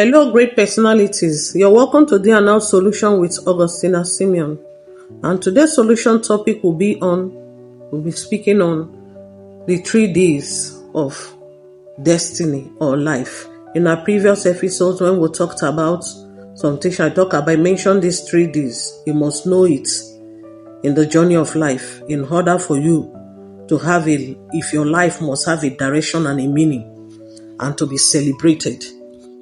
Hello, great personalities. You're welcome to the Announced Solution with Augustina Simeon. And today's solution topic we'll be speaking on the 3D's of destiny or life. In our previous episodes, when we talked about something, I mentioned these 3D's. You must know it in the journey of life in order for you to have if your life must have a direction and a meaning and to be celebrated.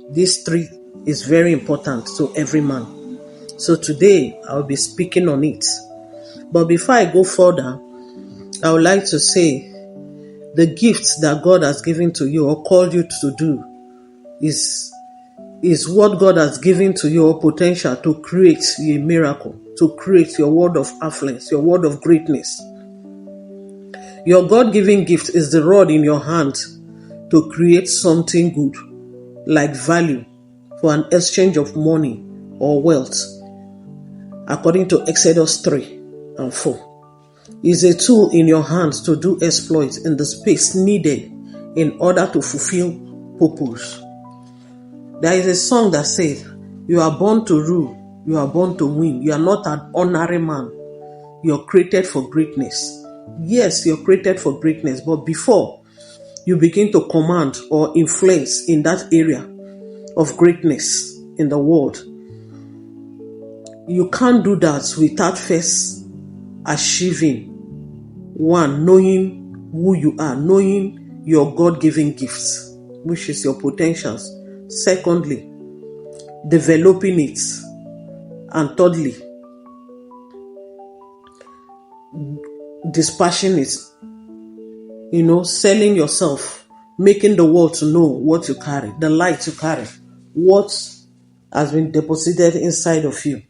This 3 is very important to every man. So today I'll be speaking on it. But before I go further, I would like to say the gifts that God has given to you or called you to do is what God has given to you, or potential to create a miracle, to create your world of affluence, your world of greatness. Your God-given gift is the rod in your hand to create something good, like value, for an exchange of money or wealth, according to Exodus 3 and 4. Is a tool in your hands to do exploits in the space needed in order to fulfill purpose. There is a song that says, "You are born to rule, you are born to win. You are not an ordinary man. You're created for greatness." Yes, you're created for greatness, but before you begin to command or influence in that area of greatness in the world, you can't do that without first achieving one, knowing who you are, knowing your God-given gifts, which is your potentials. Secondly, developing it. And thirdly, dispatching it. Selling yourself, making the world to know what you carry, the light you carry, what has been deposited inside of you,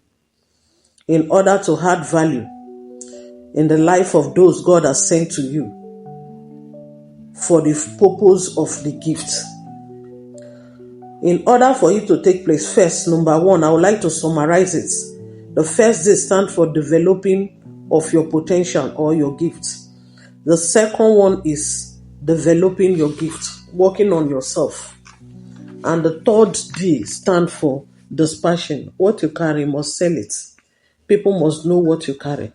in order to add value in the life of those God has sent to you for the purpose of the gift. In order for it to take place, first, number one, I would like to summarize it. The first D stands for developing of your potential or your gift. The second one is developing your gift, working on yourself. And the third D stands for dispatching. What you carry, you must sell it. People must know what you carry.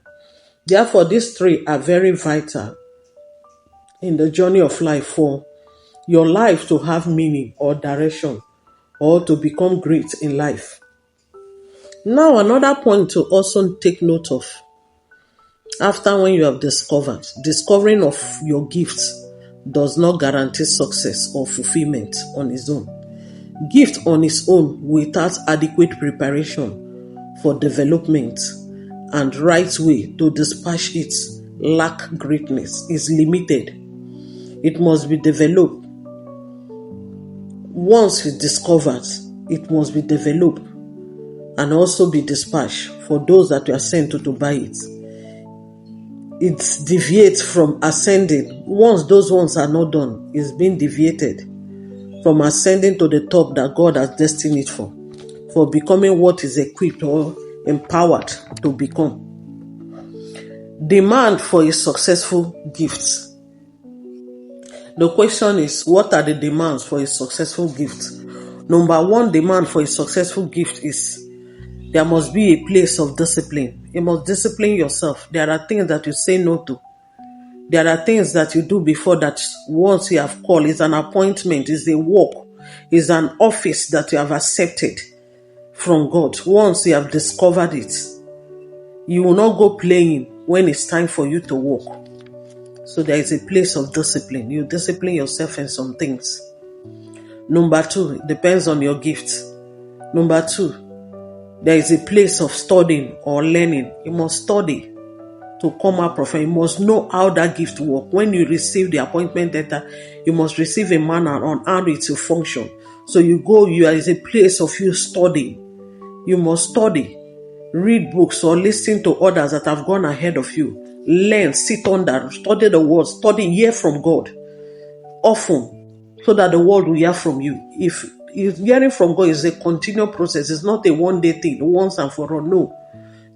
Therefore, these 3 are very vital in the journey of life for your life to have meaning or direction, or to become great in life. Now, another point to also take note of, after when you have discovering of your gifts does not guarantee success or fulfillment on its own. Gift on its own without adequate preparation for development and right way to dispatch it lack greatness, is limited. It must be developed. Once it's discovered, it must be developed and also be dispatched for those that you are sent to buy it. It deviates from ascending. Once those ones are not done, it's being deviated from ascending to the top that God has destined it for becoming what is equipped or empowered to become. Demand for a successful gift. The question is, what are the demands for a successful gift? Number one demand for a successful gift is there must be a place of discipline. You must discipline yourself. There are things that you say no to. There are things that you do before that once you have called, it's an appointment, it's a work, it's an office that you have accepted from God. Once you have discovered it, you will not go playing when it's time for you to work. So there is a place of discipline. You discipline yourself in some things. Number 2, it depends on your gift. Number 2, there is a place of studying or learning. You must study to come out prophet. You must know how that gift works. When you receive the appointment letter, you must receive a manner on how it will function. So there is a place of you studying. You must study, read books or listen to others that have gone ahead of you. Learn, sit under, study the word, study, hear from God often, so that the world will hear from you. If hearing from God is a continual process, it's not a one-day thing, once and for all. No.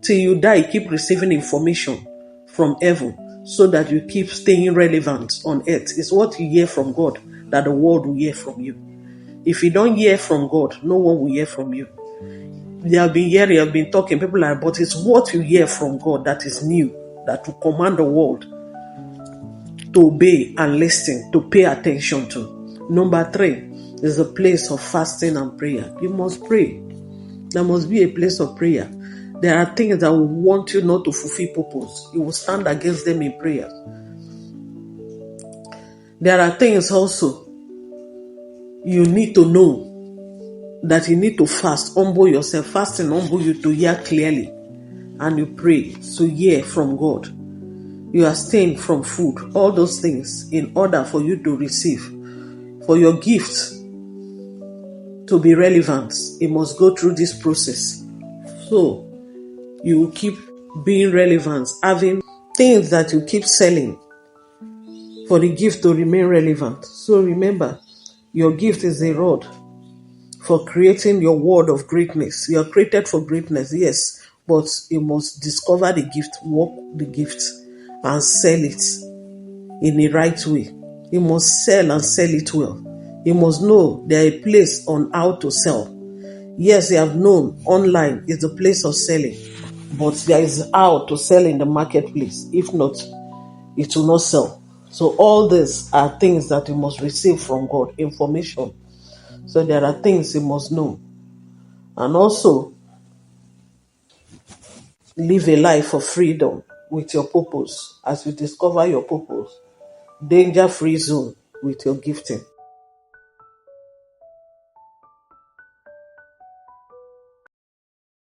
Till you die, keep receiving information from heaven so that you keep staying relevant on earth. It's what you hear from God that the world will hear from you. If you don't hear from God, no one will hear from you. You have been hearing, you have been talking, people are, but it's what you hear from God that is new, that will command the world to obey and listen, to pay attention to. Number 3 is a place of fasting and prayer. You must pray. There must be a place of prayer. There are things that will want you not to fulfill purpose. You will stand against them in prayer. There are things also you need to know that you need to fast, humble yourself. Fasting humble you to hear clearly, and you pray to hear from God. You are staying from food, all those things, in order for you to receive. For your gift to be relevant, it must go through this process. So you will keep being relevant, having things that you keep selling for the gift to remain relevant. So remember, your gift is a rod for creating your world of greatness. You are created for greatness, yes, but you must discover the gift, work the gift, and sell it in the right way. You must sell and sell it well. You must know there is a place on how to sell. Yes, you have known online is the place of selling, but there is how to sell in the marketplace. If not, it will not sell. So all these are things that you must receive from God, information. So there are things you must know. And also, live a life of freedom with your purpose. As you discover your purpose, danger-free zone with your gifting.